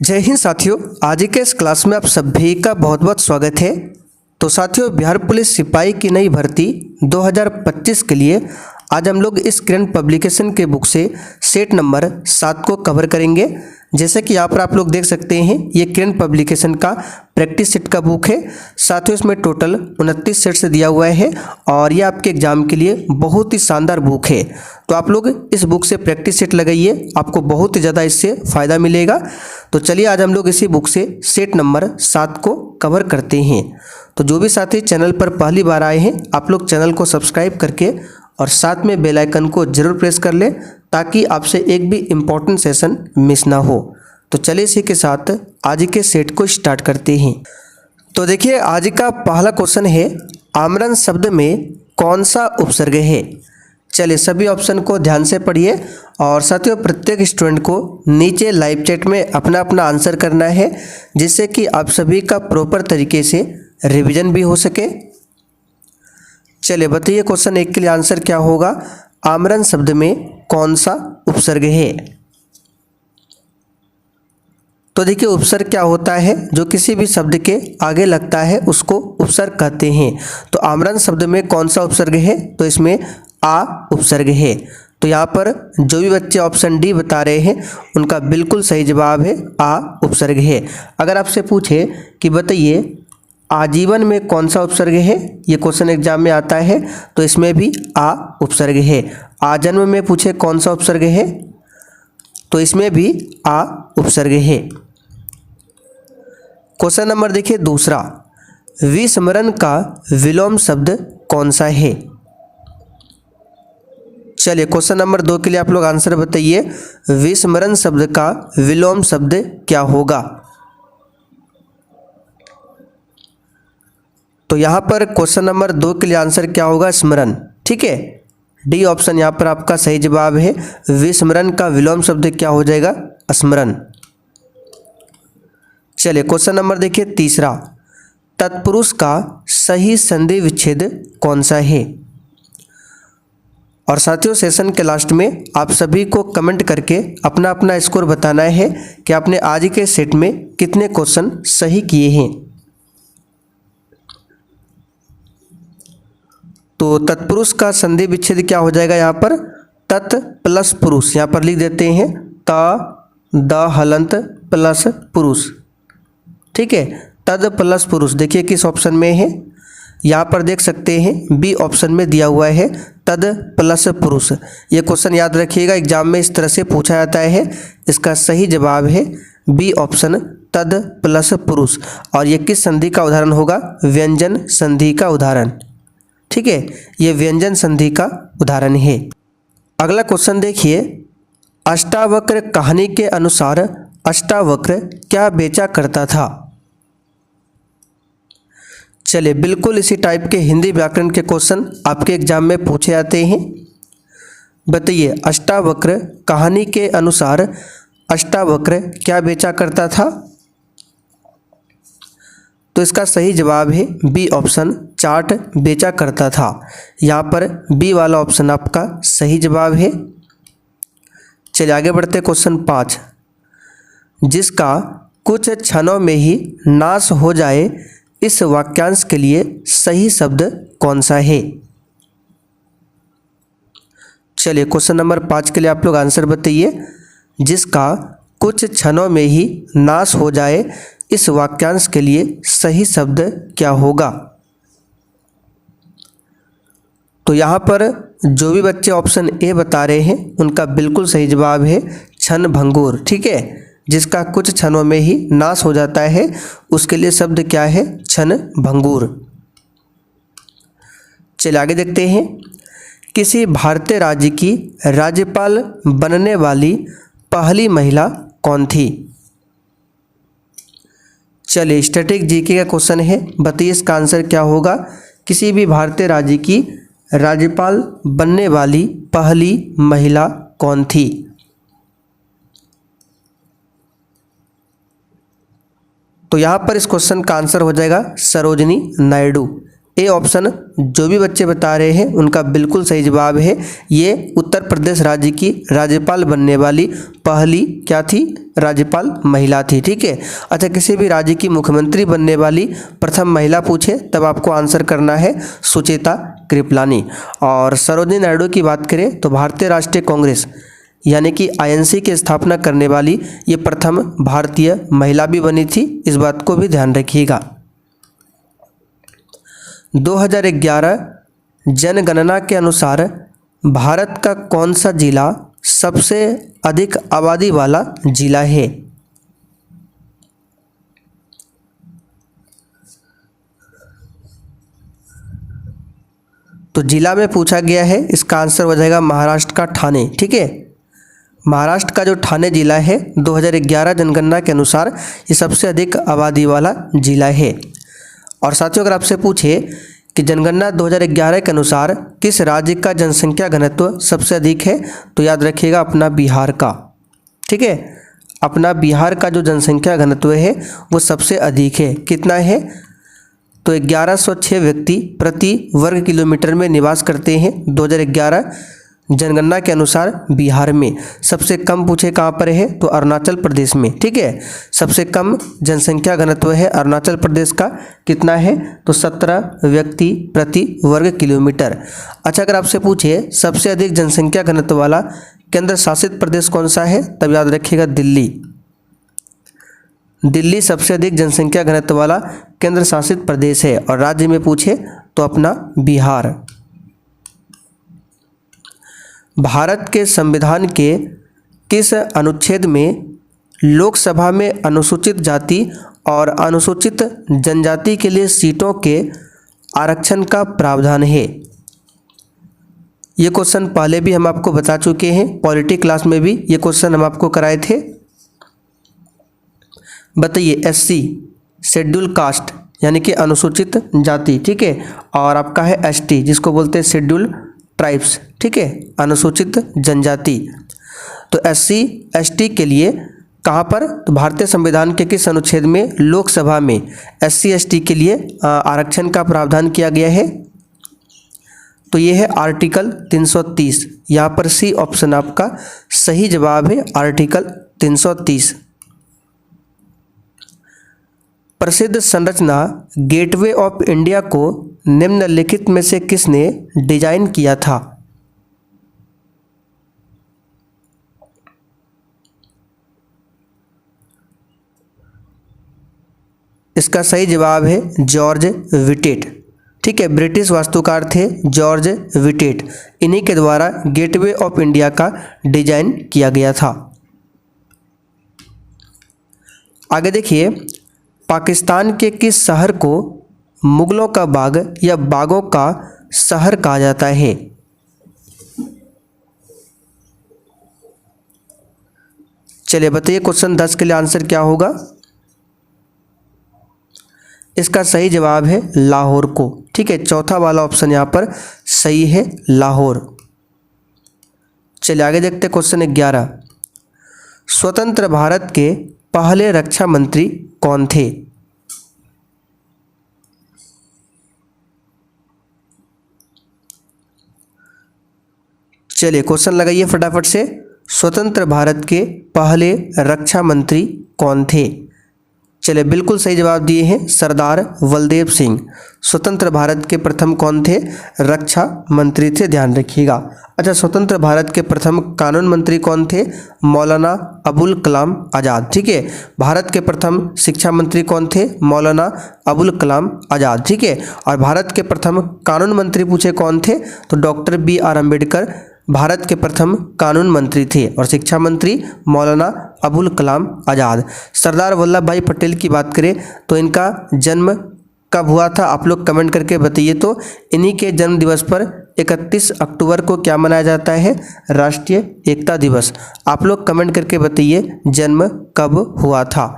जय हिंद साथियों, आज के इस क्लास में आप सभी का बहुत बहुत स्वागत है। तो साथियों, बिहार पुलिस सिपाही की नई भर्ती 2025 के लिए आज हम लोग इस करंट पब्लिकेशन के बुक से सेट नंबर 7 को कवर करेंगे। जैसे कि यहाँ पर आप लोग देख सकते हैं, ये करंट पब्लिकेशन का प्रैक्टिस सेट का बुक है। साथियों, इसमें टोटल 29 सेट से दिया हुआ है और ये आपके एग्जाम के लिए बहुत ही शानदार बुक है। तो आप लोग इस बुक से प्रैक्टिस सेट लगाइए, आपको बहुत ही ज़्यादा इससे फ़ायदा मिलेगा। तो चलिए आज हम लोग इसी बुक से सेट नंबर 7 को कवर करते हैं। तो जो भी साथी चैनल पर पहली बार आए हैं, आप लोग चैनल को सब्सक्राइब करके और साथ में बेल आइकन को जरूर प्रेस कर लें ताकि आपसे एक भी इम्पोर्टेंट सेशन मिस ना हो। तो चलिए इसी के साथ आज के सेट को स्टार्ट करते हैं। तो देखिए, आज का पहला क्वेश्चन है, आमरण शब्द में कौन सा उपसर्ग है। चलिए सभी ऑप्शन को ध्यान से पढ़िए और साथियों प्रत्येक स्टूडेंट को नीचे लाइव चैट में अपना अपना आंसर करना है, जिससे कि आप सभी का प्रॉपर तरीके से रिवीजन भी हो सके। चलिए बताइए, क्वेश्चन 1 के लिए आंसर क्या होगा। आमरण शब्द में कौन सा उपसर्ग है। तो देखिए, उपसर्ग क्या होता है, जो किसी भी शब्द के आगे लगता है उसको उपसर्ग कहते हैं। तो आमरण शब्द में कौन सा उपसर्ग है, तो इसमें आ उपसर्ग है। तो यहाँ पर जो भी बच्चे ऑप्शन डी बता रहे हैं उनका बिल्कुल सही जवाब है, आ उपसर्ग है। अगर आपसे पूछे कि बताइए आजीवन में कौन सा उपसर्ग है, ये क्वेश्चन एग्जाम में आता है, तो इसमें भी आ उपसर्ग है। आजन्म में पूछे कौन सा उपसर्ग है, तो इसमें भी आ उपसर्ग है। क्वेश्चन नंबर देखिए दूसरा, विस्मरण का विलोम शब्द कौन सा है। चलिए क्वेश्चन नंबर 2 के लिए आप लोग आंसर बताइए, विस्मरण शब्द का विलोम शब्द क्या होगा। तो यहाँ पर क्वेश्चन नंबर 2 के लिए आंसर क्या होगा, स्मरण। ठीक है, डी ऑप्शन यहाँ पर आपका सही जवाब है। विस्मरण का विलोम शब्द क्या हो जाएगा, स्मरण। चलिए क्वेश्चन नंबर देखिए तीसरा, तत्पुरुष का सही संधि विच्छेद कौन सा है। और साथियों सेशन के लास्ट में आप सभी को कमेंट करके अपना अपना स्कोर बताना है कि आपने आज के सेट में कितने क्वेश्चन सही किए हैं। तो तत्पुरुष का संधि विच्छेद क्या हो जाएगा, यहाँ पर तत् प्लस पुरुष, यहाँ पर लिख देते हैं त द हलंत प्लस पुरुष। ठीक है, तद प्लस पुरुष देखिए किस ऑप्शन में है, यहाँ पर देख सकते हैं बी ऑप्शन में दिया हुआ है, तद प्लस पुरुष। ये क्वेश्चन याद रखिएगा, एग्जाम में इस तरह से पूछा जाता है। इसका सही जवाब है बी ऑप्शन, तद प्लस पुरुष। और ये किस संधि का उदाहरण होगा, व्यंजन संधि का उदाहरण। ठीक है, ये व्यंजन संधि का उदाहरण है। अगला क्वेश्चन देखिए, अष्टावक्र कहानी के अनुसार अष्टावक्र क्या बेचा करता था। चलिए बिल्कुल इसी टाइप के हिंदी व्याकरण के क्वेश्चन आपके एग्जाम में पूछे जाते हैं। बताइए, अष्टावक्र कहानी के अनुसार अष्टावक्र क्या बेचा करता था। तो इसका सही जवाब है बी ऑप्शन, चाट बेचा करता था। यहाँ पर बी वाला ऑप्शन आपका सही जवाब है। चलिए आगे बढ़ते क्वेश्चन 5, जिसका कुछ क्षणों में ही नाश हो जाए, इस वाक्यांश के लिए सही शब्द कौन सा है। चलिए क्वेश्चन नंबर 5 के लिए आप लोग आंसर बताइए, जिसका कुछ क्षणों में ही नाश हो जाए, इस वाक्यांश के लिए सही शब्द क्या होगा। तो यहाँ पर जो भी बच्चे ऑप्शन ए बता रहे हैं उनका बिल्कुल सही जवाब है क्षण भंगुर। ठीक है, जिसका कुछ क्षणों में ही नाश हो जाता है उसके लिए शब्द क्या है, क्षण भंगुर। चलिए आगे देखते हैं, किसी भारतीय राज्य की राज्यपाल बनने वाली पहली महिला कौन थी। चलिए स्टैटिक जीके का क्वेश्चन है, बताइए इसका आंसर क्या होगा। किसी भी भारतीय राज्य की राज्यपाल बनने वाली पहली महिला कौन थी। तो यहाँ पर इस क्वेश्चन का आंसर हो जाएगा सरोजिनी नायडू। ए ऑप्शन जो भी बच्चे बता रहे हैं उनका बिल्कुल सही जवाब है। ये उत्तर प्रदेश राज्य की राज्यपाल बनने वाली पहली क्या थी, राज्यपाल महिला थी। ठीक है। अच्छा, किसी भी राज्य की मुख्यमंत्री बनने वाली प्रथम महिला पूछे तब आपको आंसर करना है सुचेता कृपलानी। और सरोजिनी नायडू की बात करें तो भारतीय राष्ट्रीय कांग्रेस यानी कि आईएनसी की स्थापना करने वाली ये प्रथम भारतीय महिला भी बनी थी, इस बात को भी ध्यान रखिएगा। 2011 जनगणना के अनुसार भारत का कौन सा जिला सबसे अधिक आबादी वाला जिला है? तो जिला में पूछा गया है, इसका आंसर हो जाएगा महाराष्ट्र का ठाणे। ठीक है, महाराष्ट्र का जो ठाणे जिला है 2011 जनगणना के अनुसार ये सबसे अधिक आबादी वाला जिला है। और साथियों, अगर आपसे पूछे कि जनगणना 2011 के अनुसार किस राज्य का जनसंख्या घनत्व सबसे अधिक है, तो याद रखिएगा अपना बिहार का। ठीक है, अपना बिहार का जो जनसंख्या घनत्व है वो सबसे अधिक है। कितना है? तो 1106 व्यक्ति प्रति वर्ग किलोमीटर में निवास करते हैं 2011 जनगणना के अनुसार बिहार में। सबसे कम पूछे कहाँ पर है, तो अरुणाचल प्रदेश में। ठीक है, सबसे कम जनसंख्या घनत्व है अरुणाचल प्रदेश का। कितना है? तो 17 व्यक्ति प्रति वर्ग किलोमीटर। अच्छा, अगर आपसे पूछे सबसे अधिक जनसंख्या घनत्व वाला केंद्र शासित प्रदेश कौन सा है, तब याद रखिएगा दिल्ली। दिल्ली सबसे अधिक जनसंख्या घनत्व वाला केंद्र शासित प्रदेश है। और राज्य में पूछे तो अपना बिहार। भारत के संविधान के किस अनुच्छेद में लोकसभा में अनुसूचित जाति और अनुसूचित जनजाति के लिए सीटों के आरक्षण का प्रावधान है? ये क्वेश्चन पहले भी हम आपको बता चुके हैं, पॉलिटी क्लास में भी ये क्वेश्चन हम आपको कराए थे। बताइए, एससी शेड्यूल कास्ट यानी कि अनुसूचित जाति। ठीक है, और आपका है एसटी जिसको बोलते हैं शेड्यूल ट्राइब्स। ठीक है, अनुसूचित जनजाति। तो एससी एसटी के लिए कहाँ पर, तो भारतीय संविधान के किस अनुच्छेद में लोकसभा में एससी एसटी के लिए आरक्षण का प्रावधान किया गया है? तो ये है आर्टिकल 330। यहाँ पर सी ऑप्शन आपका सही जवाब है, आर्टिकल 330। प्रसिद्ध संरचना गेटवे ऑफ इंडिया को निम्नलिखित में से किसने डिजाइन किया था? इसका सही जवाब है जॉर्ज विटेट। ठीक है, ब्रिटिश वास्तुकार थे जॉर्ज विटेट। इन्हीं के द्वारा गेटवे ऑफ इंडिया का डिजाइन किया गया था। आगे देखिए, पाकिस्तान के किस शहर को मुगलों का बाग या बागों का शहर कहा जाता है? चलिए बताइए, क्वेश्चन 10 के लिए आंसर क्या होगा? इसका सही जवाब है लाहौर को। ठीक है, चौथा वाला ऑप्शन यहाँ पर सही है, लाहौर। चलिए आगे देखते हैं क्वेश्चन 11। स्वतंत्र भारत के पहले रक्षा मंत्री कौन थे? चलिए क्वेश्चन लगाइए फटाफट से। स्वतंत्र भारत के पहले रक्षा मंत्री कौन थे? चलिए बिल्कुल सही जवाब दिए हैं, सरदार बलदेव सिंह स्वतंत्र भारत के प्रथम कौन थे? रक्षा मंत्री थे, ध्यान रखिएगा। अच्छा, स्वतंत्र भारत के प्रथम कानून मंत्री कौन थे? मौलाना अबुल कलाम आज़ाद। ठीक है, भारत के प्रथम शिक्षा मंत्री कौन थे? मौलाना अबुल कलाम आज़ाद। ठीक है, और भारत के प्रथम कानून मंत्री पूछे कौन थे, तो डॉक्टर BR अम्बेडकर भारत के प्रथम कानून मंत्री थे। और शिक्षा मंत्री मौलाना अबुल कलाम आज़ाद। सरदार वल्लभ भाई पटेल की बात करें तो इनका जन्म कब हुआ था, आप लोग कमेंट करके बताइए। तो इन्हीं के जन्म दिवस पर 31 अक्टूबर को क्या मनाया जाता है? राष्ट्रीय एकता दिवस। आप लोग कमेंट करके बताइए जन्म कब हुआ था।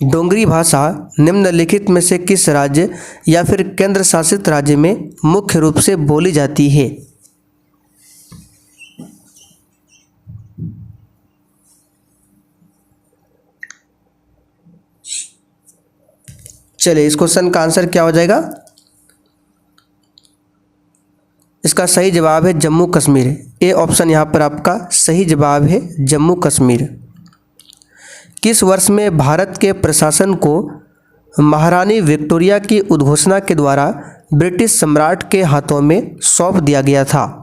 डोगरी भाषा निम्नलिखित में से किस राज्य या फिर केंद्र शासित राज्य में मुख्य रूप से बोली जाती है? चलिए इस क्वेश्चन का आंसर क्या हो जाएगा? इसका सही जवाब है जम्मू कश्मीर। ए ऑप्शन यहाँ पर आपका सही जवाब है, जम्मू कश्मीर। किस वर्ष में भारत के प्रशासन को महारानी विक्टोरिया की उद्घोषणा के द्वारा ब्रिटिश सम्राट के हाथों में सौंप दिया गया था?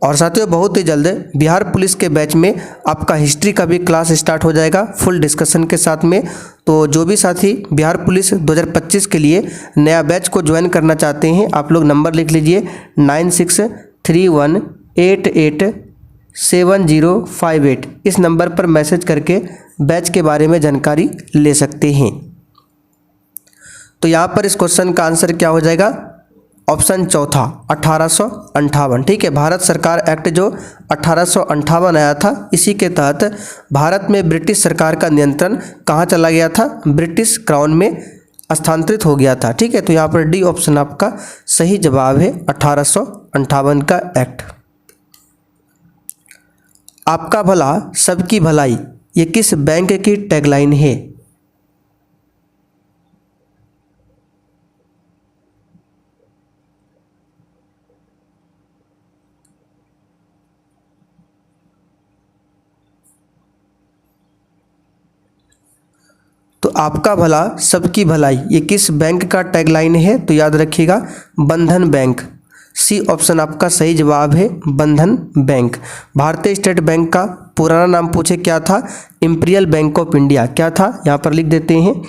और साथियों बहुत ही जल्द बिहार पुलिस के बैच में आपका हिस्ट्री का भी क्लास स्टार्ट हो जाएगा फुल डिस्कशन के साथ में। तो जो भी साथी बिहार पुलिस 2025 के लिए नया बैच को ज्वाइन करना चाहते हैं, आप लोग नंबर लिख लीजिए 9631887058। इस नंबर पर मैसेज करके बैच के बारे में जानकारी ले सकते हैं। तो यहाँ पर इस क्वेश्चन का आंसर क्या हो जाएगा? ऑप्शन चौथा 1858। ठीक है, भारत सरकार एक्ट जो 1858 आया था, इसी के तहत भारत में ब्रिटिश सरकार का नियंत्रण कहाँ चला गया था? ब्रिटिश क्राउन में स्थानांतरित हो गया था। ठीक है, तो यहाँ पर डी ऑप्शन आपका सही जवाब है, 1858 का एक्ट। आपका भला सबकी भलाई, ये किस बैंक की टैगलाइन है? तो आपका भला सबकी भलाई, ये किस बैंक का टैगलाइन है? तो याद रखिएगा बंधन बैंक। सी ऑप्शन आपका सही जवाब है, बंधन बैंक। भारतीय स्टेट बैंक का पुराना नाम पूछे क्या था? Imperial bank of India. क्या था? यहाँ पर लिख देते हैं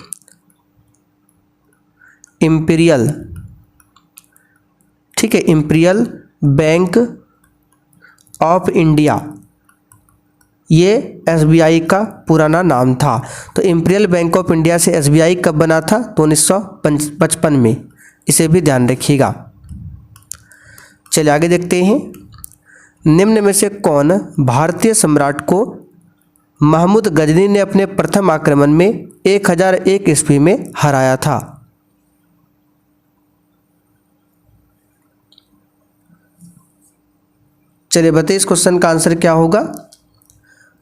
इंपीरियल। ठीक है, इंपीरियल बैंक ऑफ इंडिया, ये एसबीआई का पुराना नाम था। तो इंपीरियल बैंक ऑफ इंडिया से एसबीआई कब बना था? तो 1955 में। इसे भी ध्यान रखिएगा। चलिए आगे देखते हैं। निम्न में से कौन भारतीय सम्राट को महमूद गजनी ने अपने प्रथम आक्रमण में 1001 ईस्वी में हराया था? चलिए बताइए इस क्वेश्चन का आंसर क्या होगा?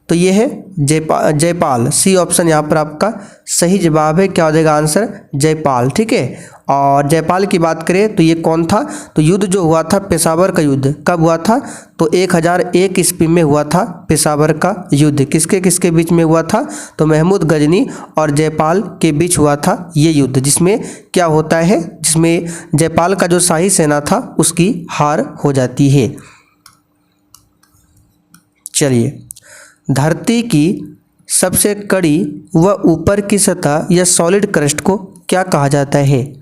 तो ये है जयपाल। सी ऑप्शन यहाँ पर आपका सही जवाब है। क्या हो जाएगा आंसर? जयपाल। ठीक है, और जयपाल की बात करें तो ये कौन था? तो युद्ध जो हुआ था पेशावर का युद्ध, कब हुआ था? तो 1001 ईस्वी में हुआ था पेशावर का युद्ध। किसके किसके बीच में हुआ था? तो महमूद गजनी और जयपाल के बीच हुआ था ये युद्ध, जिसमें क्या होता है, जिसमें जयपाल का जो शाही सेना था उसकी हार हो जाती है। चलिए, धरती की सबसे कड़ी व ऊपर की सतह या सॉलिड क्रस्ट को क्या कहा जाता है?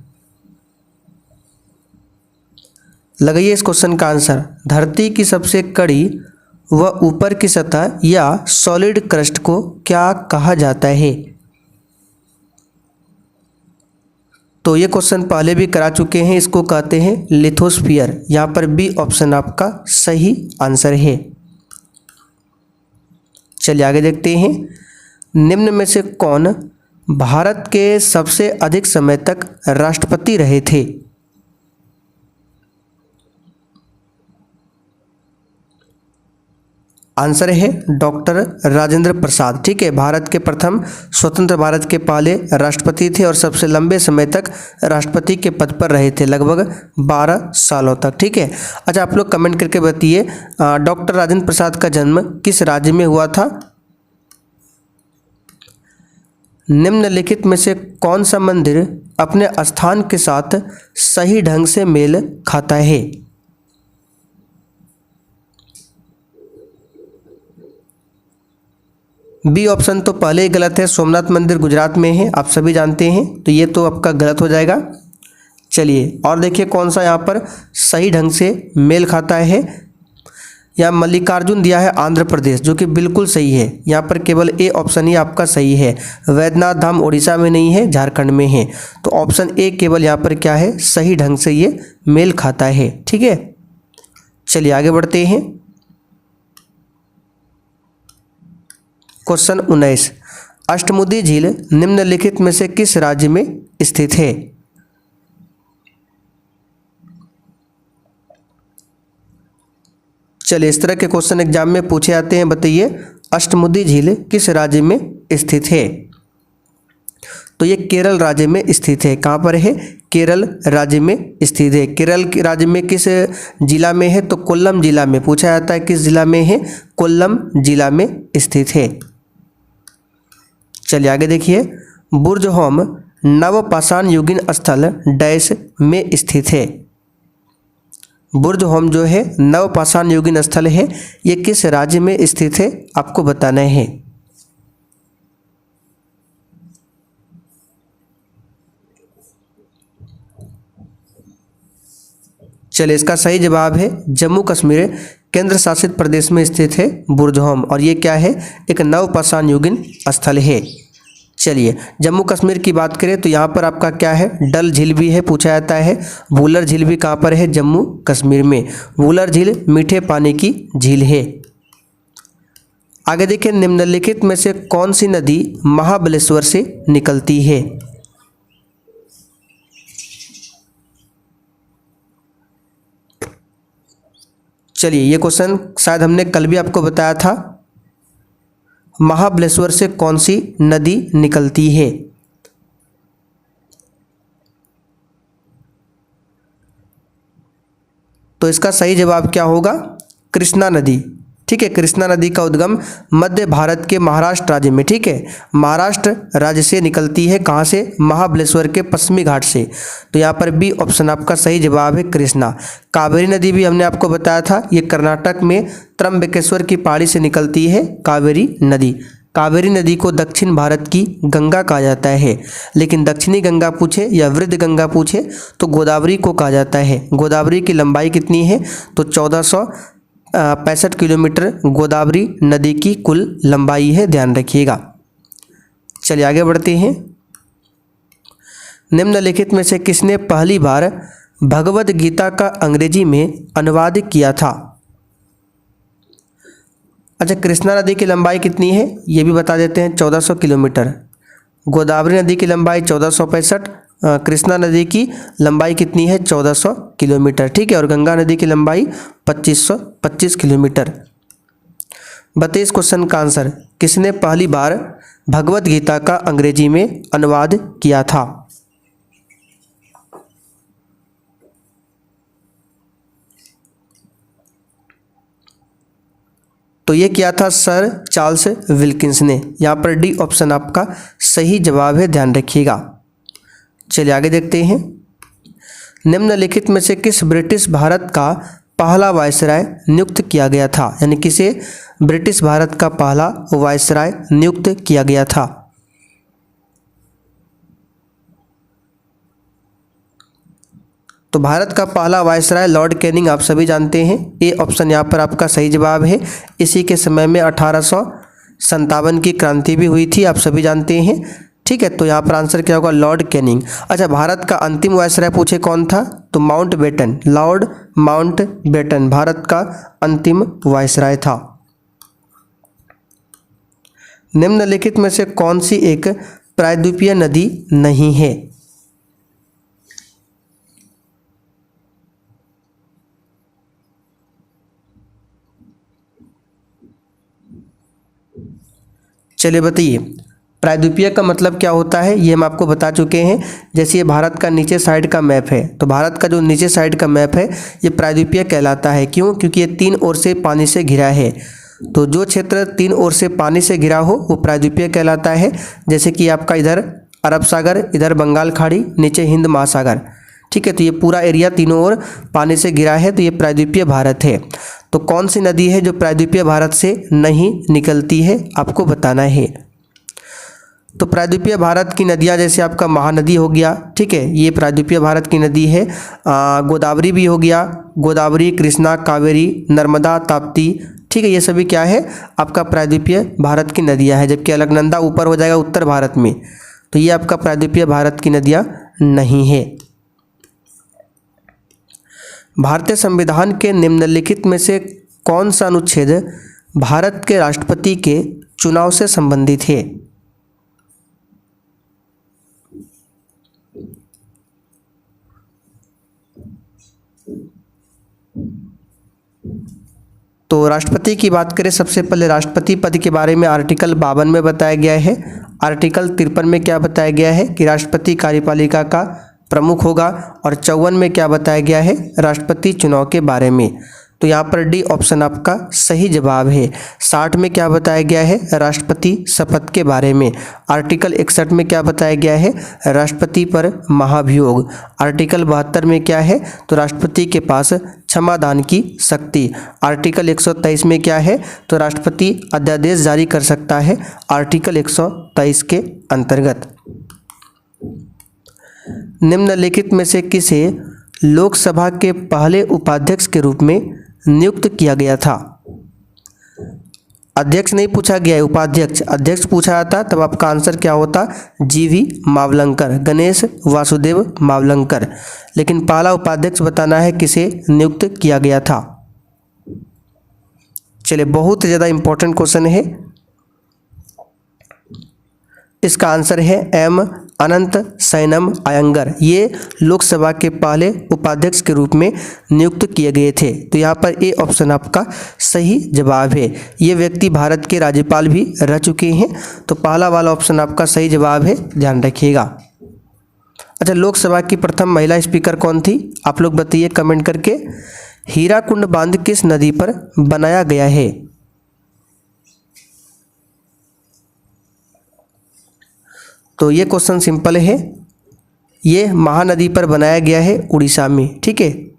लगाइए इस क्वेश्चन का आंसर। धरती की सबसे कड़ी व ऊपर की सतह या सॉलिड क्रस्ट को क्या कहा जाता है? तो ये क्वेश्चन पहले भी करा चुके हैं, इसको कहते हैं लिथोस्फीयर। यहाँ पर बी ऑप्शन आपका सही आंसर है। चलिए आगे देखते हैं। निम्न में से कौन भारत के सबसे अधिक समय तक राष्ट्रपति रहे थे? आंसर है डॉक्टर राजेंद्र प्रसाद। ठीक है, भारत के प्रथम स्वतंत्र भारत के पहले राष्ट्रपति थे और सबसे लंबे समय तक राष्ट्रपति के पद पर रहे थे, लगभग 12 सालों तक। ठीक है, अच्छा आप लोग कमेंट करके बताइए डॉक्टर राजेंद्र प्रसाद का जन्म किस राज्य में हुआ था? निम्नलिखित में से कौन सा मंदिर अपने स्थान के साथ सही ढंग से मेल खाता है? बी ऑप्शन तो पहले ही गलत है, सोमनाथ मंदिर गुजरात में है, आप सभी जानते हैं, तो ये तो आपका गलत हो जाएगा। चलिए और देखिए कौन सा यहाँ पर सही ढंग से मेल खाता है। यहाँ मल्लिकार्जुन दिया है आंध्र प्रदेश, जो कि बिल्कुल सही है। यहाँ पर केवल ए ऑप्शन ही आपका सही है। वैद्यनाथ धाम उड़ीसा में नहीं है, झारखंड में है। तो ऑप्शन ए केवल यहाँ पर क्या है, सही ढंग से ये मेल खाता है। ठीक है, चलिए आगे बढ़ते हैं। क्वेश्चन 19, अष्टमुदी झील निम्नलिखित में से किस राज्य में स्थित है? चलिए इस तरह के क्वेश्चन एग्जाम में पूछे जाते हैं, बताइए अष्टमुदी झील किस राज्य में स्थित है? तो ये केरल राज्य में स्थित है। कहाँ पर है? केरल राज्य में स्थित है। केरल के राज्य में किस जिला में है? तो कोल्लम जिला में। पूछा जाता है किस जिला में है? कोल्लम जिला में स्थित है। चलिए आगे देखिए, बुर्ज होम नवपाषाण युगीन स्थल डैश में स्थित है। बुर्ज होम जो है नवपाषाण युगीन स्थल है, ये किस राज्य में स्थित है आपको बताना है। चलिए इसका सही जवाब है जम्मू कश्मीर केंद्र शासित प्रदेश में स्थित है बुर्ज होम, और ये क्या है? एक नवपाषाण युगीन स्थल है। चलिए जम्मू कश्मीर की बात करें तो यहाँ पर आपका क्या है? डल झील भी है। पूछा जाता है वुलर झील भी कहाँ पर है? जम्मू कश्मीर में। वुलर झील मीठे पानी की झील है। आगे देखिए, निम्नलिखित में से कौन सी नदी महाबलेश्वर से निकलती है? चलिए ये क्वेश्चन शायद हमने कल भी आपको बताया था। महाबलेश्वर से कौन सी नदी निकलती है? तो इसका सही जवाब क्या होगा? कृष्णा नदी। ठीक है, कृष्णा नदी का उद्गम मध्य भारत के महाराष्ट्र राज्य में, ठीक है, महाराष्ट्र राज्य से निकलती है। कहाँ से? महाबलेश्वर के पश्चिमी घाट से। तो यहाँ पर बी ऑप्शन आपका सही जवाब है, कृष्णा। कावेरी नदी भी हमने आपको बताया था, ये कर्नाटक में त्रंबकेश्वर की पहाड़ी से निकलती है कावेरी नदी। कावेरी नदी को दक्षिण भारत की गंगा कहा जाता है, लेकिन दक्षिणी गंगा पूछे या वृद्ध गंगा पूछे तो गोदावरी को कहा जाता है। गोदावरी की लंबाई कितनी है? तो 1465 किलोमीटर गोदावरी नदी की कुल लंबाई है, ध्यान रखिएगा। चलिए आगे बढ़ते हैं। निम्नलिखित में से किसने पहली बार भगवद गीता का अंग्रेजी में अनुवाद किया था? अच्छा, कृष्णा नदी की लंबाई कितनी है ये भी बता देते हैं, 1400 किलोमीटर। गोदावरी नदी की लंबाई 1465, कृष्णा नदी की लंबाई कितनी है? 1400 किलोमीटर, ठीक है, और गंगा नदी की लंबाई 2525 किलोमीटर। बताइए इस क्वेश्चन का आंसर, किसने पहली बार भगवद गीता का अंग्रेजी में अनुवाद किया था? तो ये किया था सर चार्ल्स विल्किंस ने। यहाँ पर डी ऑप्शन आपका सही जवाब है, ध्यान रखिएगा। चलिए आगे देखते हैं। निम्नलिखित में से किस ब्रिटिश भारत का पहला वायसराय नियुक्त किया गया था? यानी किसे ब्रिटिश भारत का पहला वायसराय नियुक्त किया गया था? तो भारत का पहला वायसराय लॉर्ड कैनिंग आप सभी जानते हैं। ए ऑप्शन यहाँ पर आपका सही जवाब है। इसी के समय में 1857 की क्रांति भी हुई थी, आप सभी जानते हैं, ठीक है। तो यहाँ पर आंसर क्या होगा? Lord Canning. अच्छा, भारत का अंतिम वायसराय पूछे कौन था? तो Mountbatten, Lord Mountbatten भारत का अंतिम वायसराय था। निम्नलिखित में से कौन सी एक प्रायद्वीपीय नदी नहीं है? चलिए बताइए, प्रायद्वीपीय का मतलब क्या होता है ये हम आपको बता चुके हैं। जैसे ये भारत का नीचे साइड का मैप है, तो भारत का जो नीचे साइड का मैप है ये प्रायद्वीपीय कहलाता है। क्यों? क्योंकि ये तीन ओर से पानी से घिरा है। तो जो क्षेत्र तीन ओर से पानी से घिरा हो वो प्रायद्वीपीय कहलाता है। जैसे कि आपका इधर अरब सागर, इधर बंगाल खाड़ी, नीचे हिंद महासागर, ठीक है। तो ये पूरा एरिया तीनों ओर पानी से घिरा है, तो ये प्रायद्वीपीय भारत है। तो कौन सी नदी है जो प्रायद्वीपीय भारत से नहीं निकलती है आपको बताना है। तो प्रायद्वीपीय भारत की नदियाँ जैसे आपका महानदी हो गया, ठीक है, ये प्रायद्वीपीय भारत की नदी है। गोदावरी भी हो गया, गोदावरी, कृष्णा, कावेरी, नर्मदा, ताप्ती, ठीक है, ये सभी क्या है आपका प्रायद्वीपीय भारत की नदियाँ हैं। जबकि अलकनंदा ऊपर हो जाएगा उत्तर भारत में, तो ये आपका प्रायद्वीपीय भारत की नदियाँ नहीं है। भारतीय संविधान के निम्नलिखित में से कौन सा अनुच्छेद भारत के राष्ट्रपति के चुनाव से संबंधित है? तो राष्ट्रपति की बात करें, सबसे पहले राष्ट्रपति पद के बारे में आर्टिकल 52 में बताया गया है। आर्टिकल 53 में क्या बताया गया है कि राष्ट्रपति कार्यपालिका का प्रमुख होगा, और 54 में क्या बताया गया है राष्ट्रपति चुनाव के बारे में। तो यहाँ पर डी ऑप्शन आपका सही जवाब है। 60 में क्या बताया गया है राष्ट्रपति शपथ के बारे में। आर्टिकल 61 में क्या बताया गया है राष्ट्रपति पर महाभियोग। आर्टिकल 72 में क्या है तो राष्ट्रपति के पास क्षमादान की शक्ति। आर्टिकल 123 में क्या है तो राष्ट्रपति अध्यादेश जारी कर सकता है आर्टिकल 123 के अंतर्गत। निम्नलिखित में से किसे लोकसभा के पहले उपाध्यक्ष के रूप में नियुक्त किया गया था। अध्यक्ष नहीं पूछा गया है, उपाध्यक्ष। अध्यक्ष पूछा जाता तब आपका आंसर क्या होता जीवी मावलंकर, गणेश वासुदेव मावलंकर। लेकिन पहला उपाध्यक्ष बताना है किसे नियुक्त किया गया था। चलिए, बहुत ज़्यादा इंपॉर्टेंट क्वेश्चन है। इसका आंसर है एम अनंत सैनम अयंगर। ये लोकसभा के पहले उपाध्यक्ष के रूप में नियुक्त किए गए थे। तो यहाँ पर ए ऑप्शन आपका सही जवाब है। ये व्यक्ति भारत के राज्यपाल भी रह चुके हैं। तो पहला वाला ऑप्शन आपका सही जवाब है, ध्यान रखिएगा। अच्छा, लोकसभा की प्रथम महिला स्पीकर कौन थी, आप लोग बताइए कमेंट करके। हीराकुंड बांध किस नदी पर बनाया गया है। तो ये क्वेश्चन सिंपल है, ये महानदी पर बनाया गया है उड़ीसा में। ठीक है,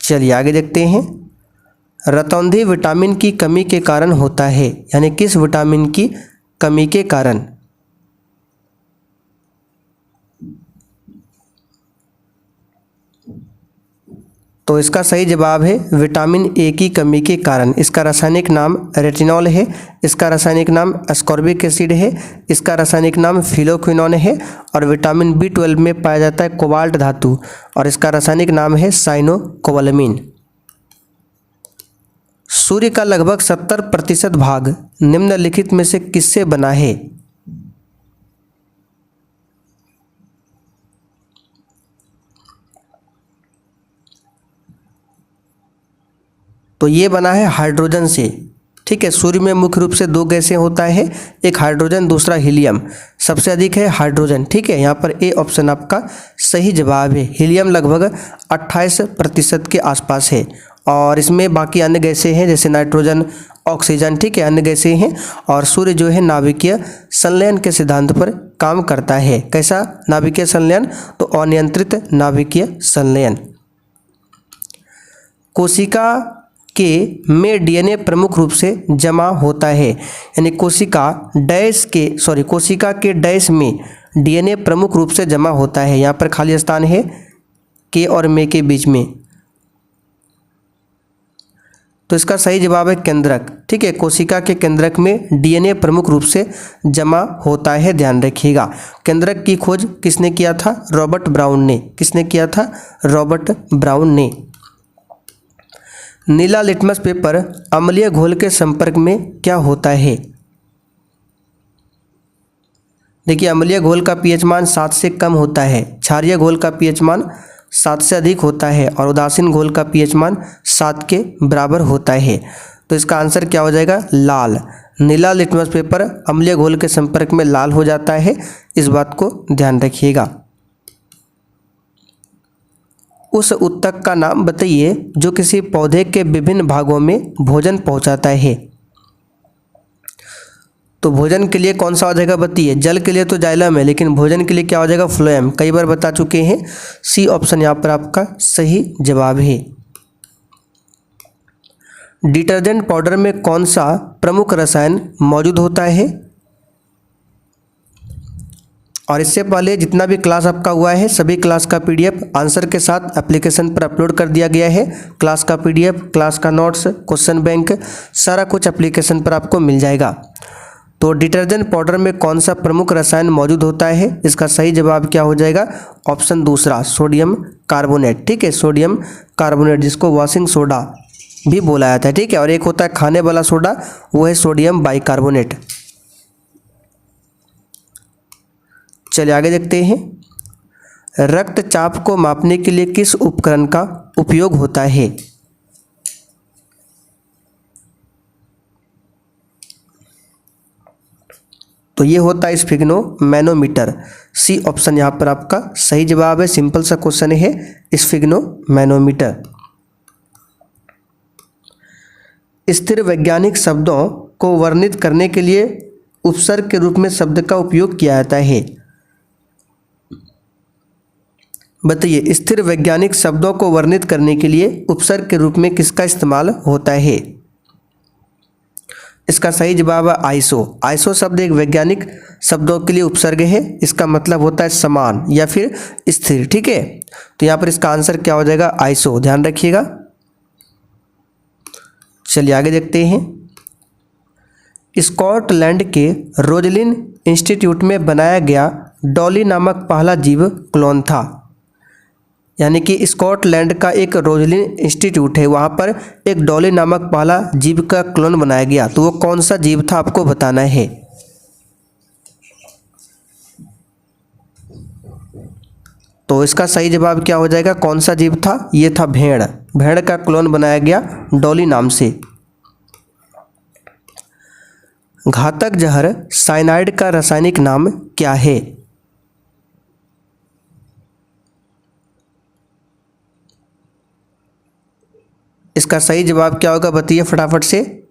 चलिए आगे देखते हैं। रतौंधी विटामिन की कमी के कारण होता है, यानी किस विटामिन की कमी के कारण। तो इसका सही जवाब है विटामिन ए की कमी के कारण। इसका रासायनिक नाम रेटिनॉल है, इसका रासायनिक नाम एस्कॉर्बिक एसिड है, इसका रासायनिक नाम फिलोक्विनोन है, और विटामिन B12 में पाया जाता है कोबाल्ट धातु, और इसका रासायनिक नाम है साइनोकोबालामिन। सूर्य का लगभग 70% भाग निम्नलिखित में से किससे बना है। तो ये बना है हाइड्रोजन से। ठीक है, सूर्य में मुख्य रूप से दो गैसें होता है, एक हाइड्रोजन दूसरा हीलियम। सबसे अधिक है हाइड्रोजन। ठीक है, यहाँ पर ए ऑप्शन आपका सही जवाब है। हीलियम लगभग 28% के आसपास है, और इसमें बाकी अन्य गैसें हैं जैसे नाइट्रोजन, ऑक्सीजन। ठीक है, अन्य गैसें हैं। और सूर्य जो है नाभिकीय संलयन के सिद्धांत पर काम करता है। कैसा नाभिकीय संलयन, तो अनियंत्रित नाभिकीय संलयन। कोशिका के में डीएनए प्रमुख रूप से जमा होता है, यानी कोशिका के डैश में डीएनए प्रमुख रूप से जमा होता है। यहाँ पर खाली स्थान है के और में के बीच में। तो इसका सही जवाब है केंद्रक। ठीक है, कोशिका के केंद्रक में डीएनए प्रमुख रूप से जमा होता है, ध्यान रखिएगा। केंद्रक की खोज किसने किया था, रॉबर्ट ब्राउन ने। किसने किया था, रॉबर्ट ब्राउन ने। नीला लिटमस पेपर अम्लीय घोल के संपर्क में क्या होता है। देखिए, अम्लीय घोल का पीएच मान 7 से कम होता है, क्षारीय घोल का पीएच मान 7 से अधिक होता है, और उदासीन घोल का पीएच मान 7 के बराबर होता है। तो इसका आंसर क्या हो जाएगा, लाल। नीला लिटमस पेपर अम्लीय घोल के संपर्क में लाल हो जाता है, इस बात को ध्यान रखिएगा। उस उत्तक का नाम बताइए जो किसी पौधे के विभिन्न भागों में भोजन पहुंचाता है। तो भोजन के लिए कौन सा हो जाएगा बताइए। जल के लिए तो जाइलम है, लेकिन भोजन के लिए क्या हो जाएगा, फ्लोएम। कई बार बता चुके हैं, सी ऑप्शन यहाँ पर आपका सही जवाब है। डिटर्जेंट पाउडर में कौन सा प्रमुख रसायन मौजूद होता है। और इससे पहले जितना भी क्लास आपका हुआ है, सभी क्लास का पीडीएफ आंसर के साथ एप्लीकेशन पर अपलोड कर दिया गया है। क्लास का पीडीएफ, क्लास का नोट्स, क्वेश्चन बैंक, सारा कुछ एप्लीकेशन पर आपको मिल जाएगा। तो डिटर्जेंट पाउडर में कौन सा प्रमुख रसायन मौजूद होता है, इसका सही जवाब क्या हो जाएगा, ऑप्शन दूसरा, सोडियम कार्बोनेट। ठीक है, सोडियम कार्बोनेट, जिसको वॉशिंग सोडा भी बोला जाता है। ठीक है, और एक होता है खाने वाला सोडा, वो है सोडियम बाइकार्बोनेट। चलिए आगे देखते हैं। रक्तचाप को मापने के लिए किस उपकरण का उपयोग होता है। तो ये होता है स्फिग्नोमैनोमीटर। सी ऑप्शन यहाँ पर आपका सही जवाब है। सिंपल सा क्वेश्चन है स्फिग्नोमैनोमीटर। स्थिर वैज्ञानिक शब्दों को वर्णित करने के लिए उपसर्ग के रूप में शब्द का उपयोग किया जाता है। बताइए, स्थिर वैज्ञानिक शब्दों को वर्णित करने के लिए उपसर्ग के रूप में किसका इस्तेमाल होता है? इसका सही जवाब है आइसो। आइसो शब्द एक वैज्ञानिक शब्दों के लिए उपसर्ग है। इसका मतलब होता है समान या फिर स्थिर। ठीक है, तो यहाँ पर इसका आंसर क्या हो जाएगा? आइसो। ध्यान रखिएगा। चलिए आगे देखते हैं। स्कॉटलैंड के रोजलिन इंस्टीट्यूट में बनाया गया डॉली नामक पहला जीव क्लोन था। यानी कि स्कॉटलैंड का एक रोजलिन इंस्टीट्यूट है, वहाँ पर एक डॉली नामक पहला जीव का क्लोन बनाया गया। तो वो कौन सा जीव था आपको बताना है। तो इसका सही जवाब क्या हो जाएगा? कौन सा जीव था? ये था भेड़। भेड़ का क्लोन बनाया गया डॉली नाम से। घातक जहर साइनाइड का रासायनिक नाम क्या है? इसका सही जवाब क्या होगा? बताइए फटाफट से।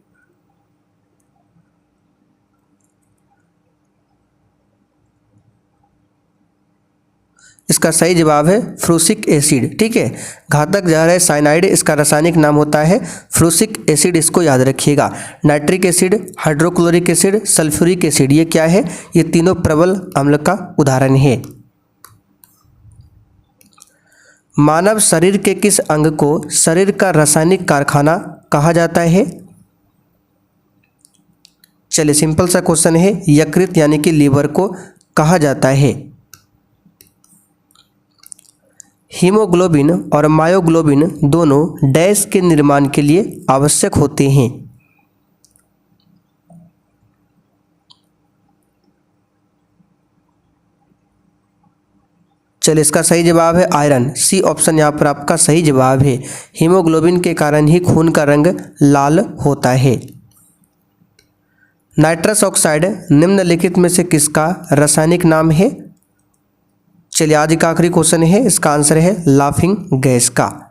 इसका सही जवाब है फ्रूसिक एसिड। ठीक है, घातक जहर है साइनाइड, इसका रासायनिक नाम होता है फ्रूसिक एसिड। इसको याद रखिएगा। Nitric acid, hydrochloric acid, sulphuric acid, ये क्या है? ये तीनों प्रबल अम्ल का उदाहरण है। मानव शरीर के किस अंग को शरीर का रासायनिक कारखाना कहा जाता है? चलिए सिंपल सा क्वेश्चन है। यकृत यानी कि लीवर को कहा जाता है। हीमोग्लोबिन और मायोग्लोबिन दोनों डैश के निर्माण के लिए आवश्यक होते हैं। चलिए इसका सही जवाब है आयरन। सी ऑप्शन यहाँ पर आपका सही जवाब है। हीमोग्लोबिन के कारण ही खून का रंग लाल होता है। नाइट्रस ऑक्साइड निम्नलिखित में से किसका रासायनिक नाम है? चलिए आज का आखिरी क्वेश्चन है, इसका आंसर है लाफिंग गैस का।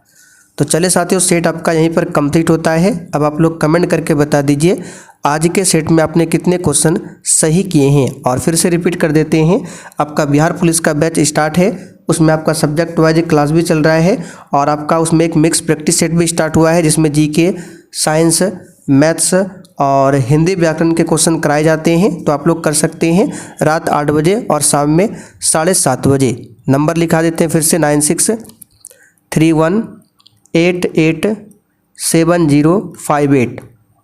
तो चलिए साथियों, सेट आपका यहीं पर कंप्लीट होता है। अब आप लोग कमेंट करके बता दीजिए आज के सेट में आपने कितने क्वेश्चन सही किए हैं। और फिर से रिपीट कर देते हैं, आपका बिहार पुलिस का बैच स्टार्ट है, उसमें आपका सब्जेक्ट वाइज क्लास भी चल रहा है और आपका उसमें एक मिक्स प्रैक्टिस सेट भी स्टार्ट हुआ है, जिसमें जीके, साइंस, मैथ्स और हिंदी व्याकरण के क्वेश्चन कराए जाते हैं। तो आप लोग कर सकते हैं रात 8 बजे और शाम में 7:30 बजे। नंबर लिखा देते हैं फिर से 9631887058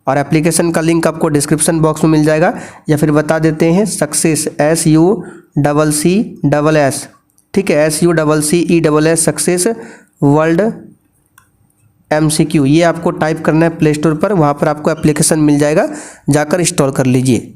और एप्लीकेशन का लिंक आपको डिस्क्रिप्शन बॉक्स में मिल जाएगा, या फिर बता देते हैं सक्सेस SUCCS। ठीक है, SUCCESS सक्सेस वर्ल्ड MCQ, ये आपको टाइप करना है प्ले स्टोर पर, वहाँ पर आपको एप्लीकेशन मिल जाएगा, जाकर इंस्टॉल कर लीजिए।